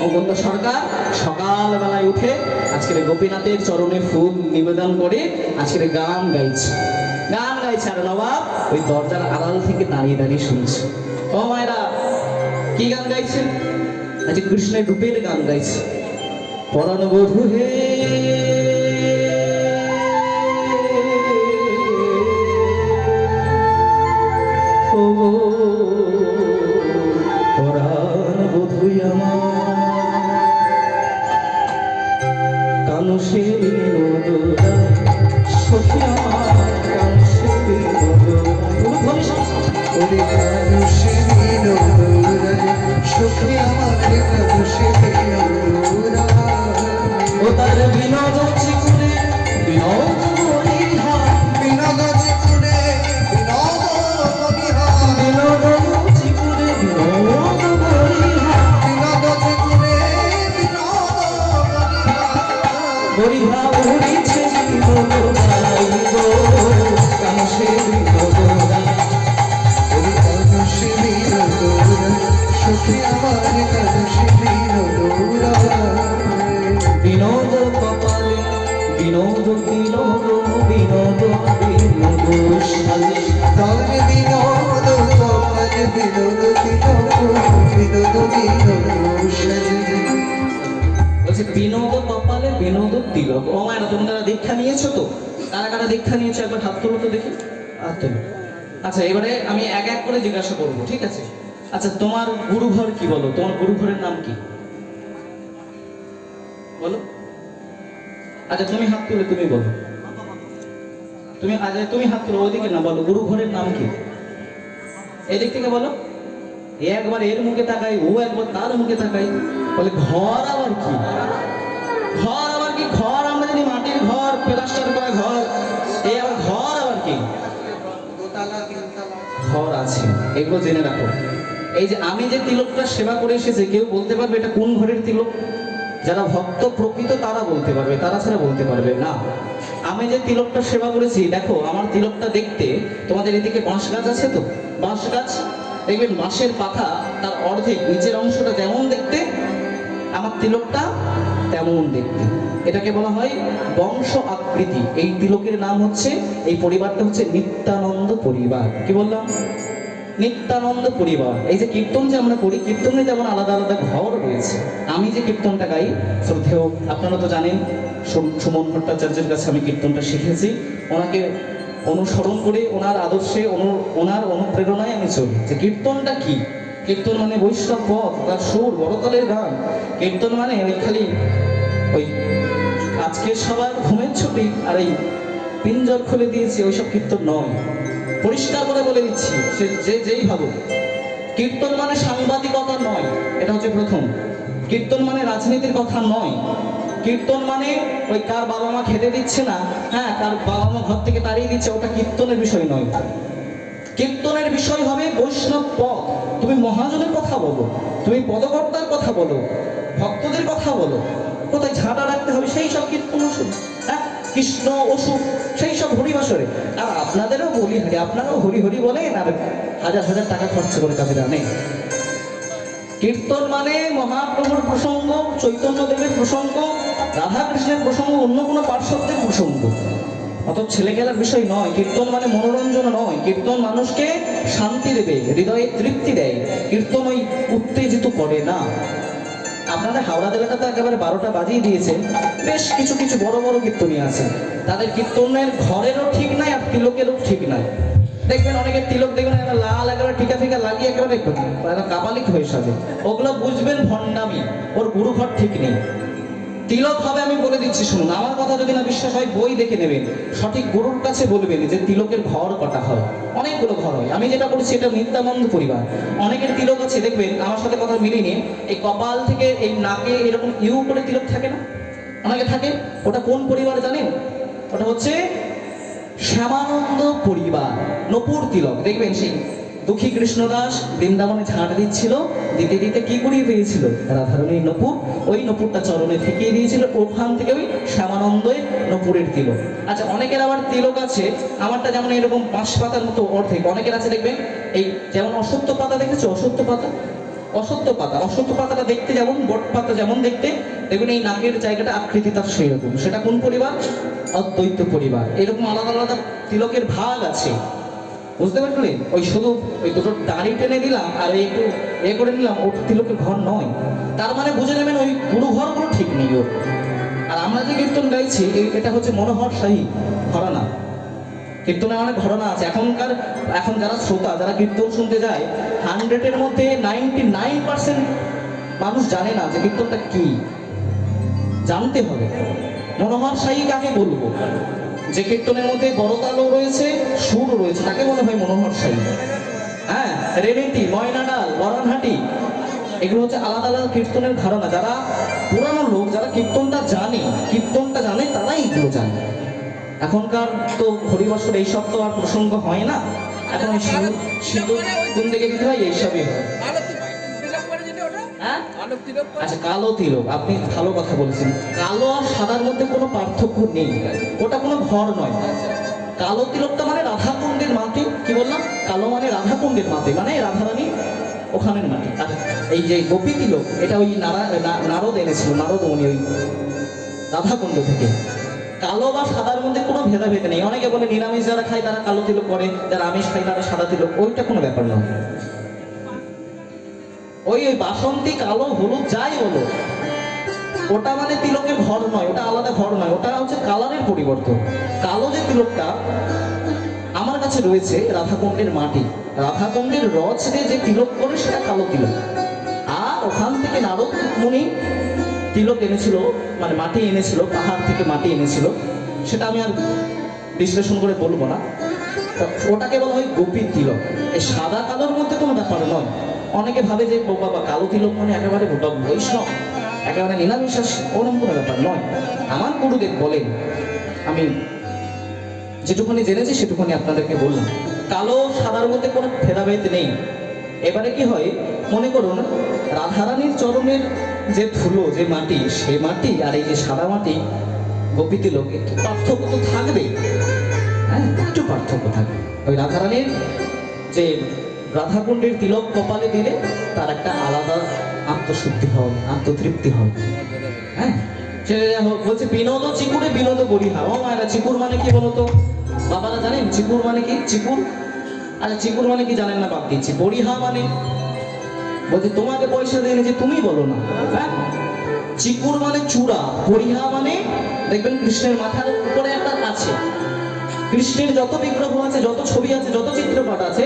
মুকুন্দ সরকার সকালবেলায় উঠে আজকের গোপীনাথের চরণে ফুল নিবেদন করে আজকের গান গাইছে। আর নবাব ওই দরজার আড়াল থেকে দাঁড়িয়ে দাঁড়িয়ে শুনছে। ও মায়েরা, কি গান গাইছে? আজকে কৃষ্ণের রূপের গান গাইছে। পরাণ বধূ হে পরাণ বধূ আমার কানুষে বিনোদরা সখী আমার কানুষে বিনোদরা ওরে কানুষে বিনোদরা সখী আমার কানুষে বিনোদরা ও তার বিনোদ চিকুরে বিনোদ বলিহা বিনোদ চিকুরে বিনোদ বলিহা বিনোদ চিকুরে বিনোদ বলিহা বিনোদ চিকুরে বিনোদ বলিহা বলিহা উড়িছে বিনোদ গাইব কানুষে বিনোদরা ওরে কানুষে বিনোদরা সখী আমার কানুষে বিনোদরা বিনোদ কপালে বিনোদ বিনোদ বিনোদ বিনোদ সাজে তার বিনোদ কপাল বিনোদ বিনোদ সাজে বলছে বিনোদ কপালে বিনোদ তিলক। ও মায়েরা, তোমরা দীক্ষা নিয়েছো তো? কারা কারা দীক্ষা নিয়েছো একবার হাত তোলো তো দেখি। হাত তোলো। আচ্ছা, এবারে আমি এক এক করে জিজ্ঞাসা করবো, ঠিক আছে? আচ্ছা, তোমার গুরুঘর কি বলো? তোমার গুরুঘরের নাম কি বলো? আচ্ছা, তুমি হাত তুলে তুমি বলো। তুমি হাত তুলো, ওইদিকে না, বলো গুরুঘরের নাম কি? এদিক থেকে বলো। একবার এর মুখে তাকাই, ও একবার তার মুখে তাকাই, বলে ঘর আবার কি? ঘর আবার কি? ঘর আমরা জানি মাটির ঘর, প্লাস্টার করা ঘর। এই আবার ঘর আবার কি? ঘর আছে, এগুলো জেনে রাখো। এই যে আমি যে তিলকটা সেবা করে এসেছি, কেউ বলতে পারবে এটা কোন ঘরের তিলক? যারা ভক্ত প্রকৃত তারা বলতে পারবে, তারা ছাড়া বলতে পারবে না। আমি যে তিলকটা সেবা করেছি, দেখো আমার তিলকটা দেখতে, তোমাদের এদিকে বাঁশ গাছ আছে তো? বাঁশ গাছ দেখবেন, বাঁশের পাতা তার অর্ধেক নিচের অংশটা যেমন দেখতে, আমার তিলকটা তেমন দেখতে। এটাকে বলা হয় বংশ আকৃতি। এই তিলকের নাম হচ্ছে, এই পরিবারটা হচ্ছে নিত্যানন্দ পরিবার। কি বললাম? নিত্যানন্দ পরিবার। এই যে কীর্তন যে আমরা করি, কীর্তনে যেমন আলাদা আলাদা ঘর রয়েছে। আমি যে কীর্তনটা গাই, শ্রদ্ধেয় আপনারা তো জানেন, সুমন ভট্টাচার্যের কাছে আমি কীর্তনটা শিখেছি। ওনাকে অনুসরণ করে, ওনার আদর্শে, ওনার অনুপ্রেরণায় আমি চলি। যে কীর্তনটা কি? কীর্তন মানে বৈষ্ণব পথ, তার সুর, বড়তলের গান। কীর্তন মানে ওই খালি ওই আজকে সবার ঘুমের ছুটি আর এই পিঞ্জর খুলে দিয়েছি, ওইসব কীর্তন নয়। পরিষ্কার করে বলে দিচ্ছি, সে যেই ভাবুক। কীর্তন মানে সাংবাদিকতা নয়, এটা হচ্ছে প্রথম। কীর্তন মানে রাজনীতির কথা নয়। কীর্তন মানে ওই কার বাবা মা খেতে দিচ্ছে না, হ্যাঁ, কার বাবা মা ঘর থেকে তাড়িয়ে দিচ্ছে, ওটা কীর্তনের বিষয় নয়। কীর্তনের বিষয় হবে বৈষ্ণব পথ। তুমি মহাজনের কথা বলো, তুমি পদকর্তার কথা বলো, ভক্তদের কথা বলো। কোথায় ঝাঁটা রাখতে হবে সেই সব কীর্তন আসুন, হ্যাঁ, কৃষ্ণ অসুখ সেই সব হরিবাসরে। আর আপনাদেরও বলি হরি, আপনারাও হরি হরি বলেন আর হাজার হাজার টাকা খরচ করে তাদের আনে। কীর্তন মানে মহাপ্রভুর প্রসঙ্গ, চৈতন্য দেবের প্রসঙ্গ, রাধা কৃষ্ণের প্রসঙ্গ, অন্য কোনো পার্শ্বদের প্রসঙ্গ। অত ছেলে খেলার বিষয় নয়। কীর্তন মানে মনোরঞ্জন নয়। কীর্তন মানুষকে শান্তি দেবে, হৃদয়ে তৃপ্তি দেয়। কীর্তন ওই উত্তেজিত করে না। আপনাদের হাওড়া জেলাটা তো একেবারে 12টা বাজিয়ে দিয়েছে। বেশ কিছু কিছু বড় বড় কীর্তনী আছে, তাদের কীর্তনের ঘরেরও ঠিক নাই আর তিলকেরও ঠিক নাই। দেখবেন অনেকের তিলক দেখবেন একটা লাল একেবারে টিকা ফিকা লাগিয়ে একেবারে কাপালিক হয়ে সাজে। ওগুলো বুঝবেন ভণ্ডামি, ওর গুরু ঘর ঠিক নেই। তিলক হবে, আমি বলে দিচ্ছি শুনুন, আমার কথা যদি না বিশ্বাস হয় বই দেখে নেবেন। সঠিক গুরুর কাছে বলবেন যে তিলকের ঘর কটা হয়। অনেকগুলো ঘর হয়। আমি যেটা বলছি এটা নিত্যানন্দ পরিবার। অনেকের তিলক আছে দেখবেন, আমার সাথে কথা মিলিয়ে নিন, এই কপাল থেকে এই নাকে এরকম ইউ করে তিলক থাকে না? অনেকে থাকে। ওটা কোন পরিবার জানেন? ওটা হচ্ছে শ্যামানন্দ পরিবার, নপুর তিলক। দেখবেন সেই দুঃখী কৃষ্ণদাস বৃন্দাবনে ঝাঁট দিচ্ছিল, দিতে দিতে কি করিয়ে পেয়েছিল? রাধারণীর নপুর। ওই নপুরটা চরণে ঠেকিয়ে দিয়েছিল, ওখান থেকে ওই শ্যামানন্দের নপুরের তিলক। আচ্ছা, অনেকের আবার তিলক আছে, আমারটা যেমন এরকম 5 পাতার মতো অর্ধেক। অনেকের আছে দেখবেন এই যেমন অশ্বত্থ পাতা, দেখেছো অশ্বত্থ পাতা? অশ্বত্থ পাতাটা দেখতে যেমন, বট পাতা যেমন দেখতে, দেখবেন এই নাকের জায়গাটা আকৃতি তার সেই রকম। সেটা কোন পরিবার? অদ্বৈত পরিবার। এরকম আলাদা আলাদা তিলকের ভাগ আছে, বুঝতে পারলেন? ওই শুধু ওই দুটো দাড়ি টেনে দিলাম আর একটু করে নিলাম, ওর তিলকের ঘর নয়। তার মানে বুঝে নেবেন ওই গুরু ঘরগুলো ঠিক নেই ওর। আর আমরা যে কীর্তন গাইছি এটা হচ্ছে মনোহর শাহী ঘরানা। কীর্তনে অনেক ঘটনা আছে। এখন যারা শ্রোতা, যারা কীর্তন শুনতে যায়, 100-এর মধ্যে 99% মানুষ জানে না যে কীর্তনটা কি। জানতে হবে মনোহর শাহী কাকে বলবো। যে কীর্তনের মধ্যে বড় তালও রয়েছে, সুর রয়েছে, তাকে মনে হয় মনোহর শাহী। হ্যাঁ, রেনেতি, ময়নাডাল, বরানহাটি, এগুলো হচ্ছে আলাদা আলাদা কীর্তনের ধারণা। যারা পুরানো লোক, যারা কীর্তনটা জানে তারাই এগুলো জানে। এখনকার তো হরিবাসর এইসব তো আর প্রসঙ্গ হয় না। এখন ওই সিঁদুর কোন দিকে দিতে হয়, এইসবই হয়। হ্যাঁ? আচ্ছা, কালো তিলক, আপনি ভালো কথা বলেছেন। কালো আর সাদার মধ্যে কোনো পার্থক্য নেই, ওটা কোনো ঘর নয়। কালো তিলকটা মানে রাধাকুণ্ডের মাটি। কি বললাম? কালো মানে রাধাকুণ্ডের মাটি, মানে রাধারানী ওখানের মাটি। আর এই যে গোপী তিলক, এটা ওই নারদ এনেছিল, নারদ মুনি ওই রাধাকুণ্ড থেকে। কালো বা সাদার মধ্যে কোনো ভেদাভেদ নেই। অনেকে বলে নিরামিষ যারা খায় তারা কালো তিলক করে, যারা আমিষ খায় তারা সাদা তিলক। ওইটা কোনো ব্যাপার নয়। ওই বাসন্তী, কালো, হলুদ যাই বলো, ওটা মানে তিলকের ঘর নয়, ওটা আলাদা ঘর নয়, ওটা হচ্ছে কালারের পরিবর্তন। কালো যে তিলকটা আমার কাছে রয়েছে, রাধাকুণ্ডের মাটি, রাধাকুণ্ডের রস দিয়ে যে তিলক করে সেটা কালো তিলক। আর ওখান থেকে নারদ মুনি তিলক এনেছিল, মানে মাটি এনেছিল, পাহাড় থেকে মাটি এনেছিল। সেটা আমি আর বিশ্লেষণ করে বলবো না। ওটাকে বলা হয় গোপী তিলক। এই সাদা কালোর মধ্যে কোনো ব্যাপার নয়। অনেকে ভাবে যে বাবা কালো তিলক মানে একেবারে বৈষ্ণব, একেবারে নিরামিষাস, ওরকম কোনো ব্যাপার নয়। আমার গুরুদেব বলেন, আমি যেটুকুনি জেনেছি সেটুকুনি আপনাদেরকে বললাম। কালো সাদার মধ্যে কোনো ভেদাভেদ নেই। এবারে কি হয়, মনে করুন রাধারানীর চরণের যে ধুলো, যে মাটি, সে মাটি আর এই যে সাদা মাটি গোপী তিলক, একটু পার্থক্য তো থাকবে। হ্যাঁ, একটু পার্থক্য থাকবে। ওই রাধারানীর যে রাধাকুণ্ডের তিলক কপালে দিলে তার একটা আলাদা আত্মশুদ্ধি হবে, আত্মতৃপ্তি হবে। হ্যাঁ, সে বলছে বিনোদ চিকুরে বিনোদ বরিহা। ও মায়েরা, চিকুর মানে কি বলতো? বাবারা জানেন চিকুর মানে কি? চিকুর, আচ্ছা চিকুর মানে কি জানেন না? বাদ দিচ্ছি। বরিহা মানে বলছে তোমাকে পয়সা দিয়ে যে তুমি বলো না। হ্যাঁ, চিকুর মানে চূড়া, বরিহা মানে দেখবেন কৃষ্ণের মাথার উপরে একটা আছে। কৃষ্ণের যত বিগ্রহ আছে, যত ছবি আছে, যত চিত্রপট আছে,